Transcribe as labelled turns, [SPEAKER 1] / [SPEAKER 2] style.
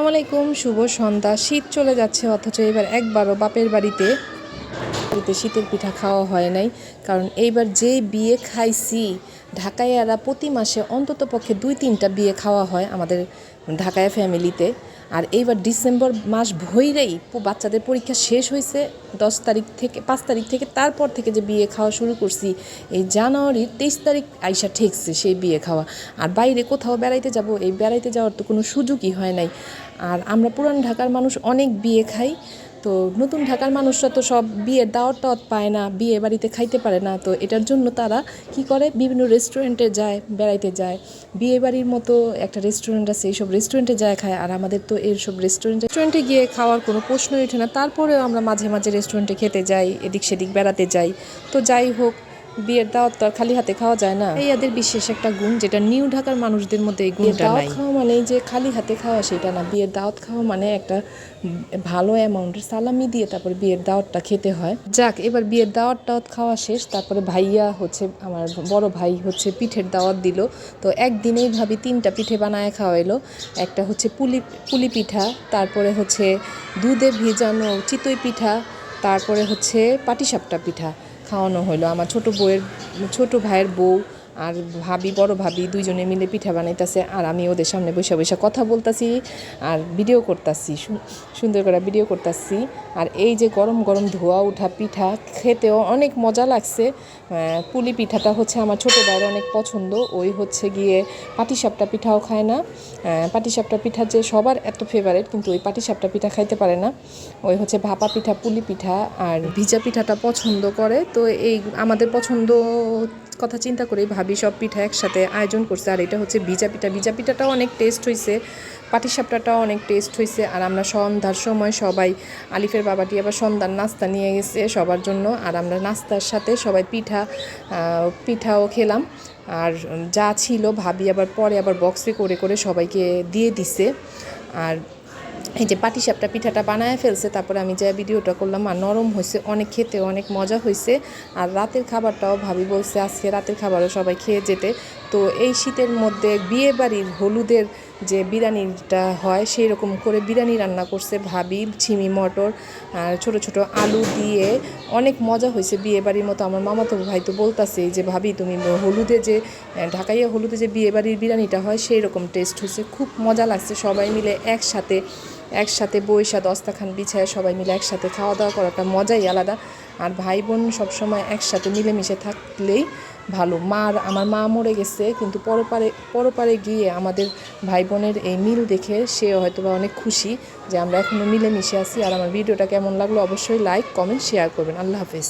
[SPEAKER 1] আসসালামু আলাইকুম, শুভ সন্ধ্যা। শীত চলে যাচ্ছে, অথচ এবার একবারও বাপের বাড়িতে শীতের পিঠা খাওয়া হয় নাই। কারণ এইবার যে বিয়ে খাইছি, ঢাকাইয়ারা প্রতি মাসে অন্তত পক্ষে 2-3টা বিয়ে খাওয়া হয় আমাদের ঢাকায়া ফ্যামিলিতে। আর এইবার ডিসেম্বর মাস ভইরেই বাচ্চাদের পরীক্ষা শেষ হয়েছে 5 তারিখ থেকে, তারপর থেকে যে বিয়ে খাওয়া শুরু করছি, এই জানুয়ারির 23 তারিখ আইসা ঠেকছে সেই বিয়ে খাওয়া। আর বাইরে কোথাও বেড়াইতে যাব, এই বেড়াইতে যাওয়ার তো কোনো সুযোগই হয় নাই। আর আমরা পুরান ঢাকার মানুষ অনেক বিয়ে খাই, তো নতুন ঢাকার মানুষরা তো সব বিয়ের দাওয়াত পায় না, বিয়ে বাড়িতে খাইতে পারে না। তো এটার জন্য তারা কি করে, বিভিন্ন রেস্টুরেন্টে যায়, বেড়াইতে যায়। বিয়ে বাড়ির মতো একটা রেস্টুরেন্ট আছে, এইসব রেস্টুরেন্টে যায় খায়। আর আমাদের তো এইসব রেস্টুরেন্টে গিয়ে খাওয়ার কোনো প্রশ্নই ওঠে না। তারপরেও আমরা মাঝে মাঝে রেস্টুরেন্টে খেতে যাই, এদিক সেদিক বেড়াতে যাই। তো যাই হোক, বিয়ের দাওয়াত তো আর খালি হাতে খাওয়া যায় না। এই এদের বিশেষ একটা গুণ, যেটা নিউ ঢাকার মানুষদের মধ্যে এই গুণটা নাই। খাওয়া মানে যে খালি হাতে খাওয়া সেটা না, বিয়ের দাওয়াত খাওয়া মানে একটা ভালো অ্যামাউন্টের সালামি দিয়ে তারপরে বিয়ের দাওয়াতটা খেতে হয়। যাক, এবার বিয়ের দাওয়াত খাওয়া শেষ। তারপরে ভাইয়া হচ্ছে, আমার বড় ভাই হচ্ছে পিঠের দাওয়াত দিল। তো একদিনেই ভাবি 3টা পিঠে বানায় খাওয়াইলো। একটা হচ্ছে পুলি পিঠা, তারপরে হচ্ছে দুধে ভিজানো চিতই পিঠা, তারপরে হচ্ছে পাটিসাপটা পিঠা খাওয়ানো হলো। আমার ছোট ভাইয়ের বউ আর বড় ভাবি দুইজনে মিলে পিঠা বানাইতেছে, আর আমি ওদের সামনে বসে বসে কথা বলতেছি আর ভিডিও করতেছি, সুন্দর করে ভিডিও করতেছি। আর এই যে গরম গরম ধোয়া ওঠা পিঠা, খেতেও অনেক মজা লাগছে। পুলি পিঠাটা হচ্ছে আমার ছোটো ভাইয়ের অনেক পছন্দ। ওই হচ্ছে গিয়ে পাটিসাপটা পিঠাও খায় না। পাটিসাপটা পিঠা যে সবার এত ফেভারিট, কিন্তু ওই পাটিসাপটা পিঠা খাইতে পারে না। ওই হচ্ছে ভাপা পিঠা, পুলি পিঠা আর ভিজা পিঠাটা পছন্দ করে। তো এই আমাদের পছন্দ কথা চিন্তা করেই ভাবি সব পিঠা একসাথে আয়োজন করছে। আর এটা হচ্ছে ভিজা পিঠাটাও অনেক টেস্ট হয়েছে, পাটিসাপটাটাও অনেক টেস্ট হয়েছে। আর আমরা সন্ধ্যার সময় সবাই, আলিফের বাবাটি আবার সন্ধ্যার নাস্তা নিয়ে গেছে সবার জন্য। আর আমরা নাস্তার সাথে সবাই পিঠাও খেলাম। আর যা ছিল ভাবি আবার পরে বক্সে করে করে সবাইকে দিয়ে দিছে। আর এই যে পাটিসাপটা পিঠাটা বানায় ফেলছে, তারপরে আমি যা ভিডিওটা করলাম। আর নরম হয়েছে অনেক, খেতে অনেক মজা হয়েছে। আর রাতের খাবারটাও ভাবি বলছে আজকে রাতের খাবারও সবাই খেয়ে যেতে। তো এই শীতের মধ্যে বিয়ে বাড়ির হলুদের যে বিরিয়ানিটা হয়, সেই রকম করে বিরিয়ানি রান্না করছে ভাবি, ছিমি মটর আর ছোটো ছোটো আলু দিয়ে। অনেক মজা হয়েছে বিয়ে বাড়ির মতো। আমার মামাতো ভাই তো বলতেছে যে ভাবি তুমি ঢাকাইয়া হলুদে যে বিয়ে বাড়ির বিরিয়ানিটা হয় সেই রকম টেস্ট হয়েছে, খুব মজা লাগছে। সবাই মিলে একসাথে বইসা দস্তাখান বিছায় সবাই মিলে একসাথে খাওয়া দাওয়া করাটা মজাই আলাদা। আর ভাই বোন সবসময় একসাথে মিলেমিশে থাকলেই ভালো। আমার মা মরে গেছে, কিন্তু পরপারে গিয়ে আমাদের ভাই বোনের এই মিল দেখে সে হয়তো বা অনেক খুশি যে আমরা এখনও মিলেমিশে আছি। আর আমার ভিডিওটা কেমন লাগলো অবশ্যই লাইক, কমেন্ট, শেয়ার করবেন। আল্লাহ হাফেজ।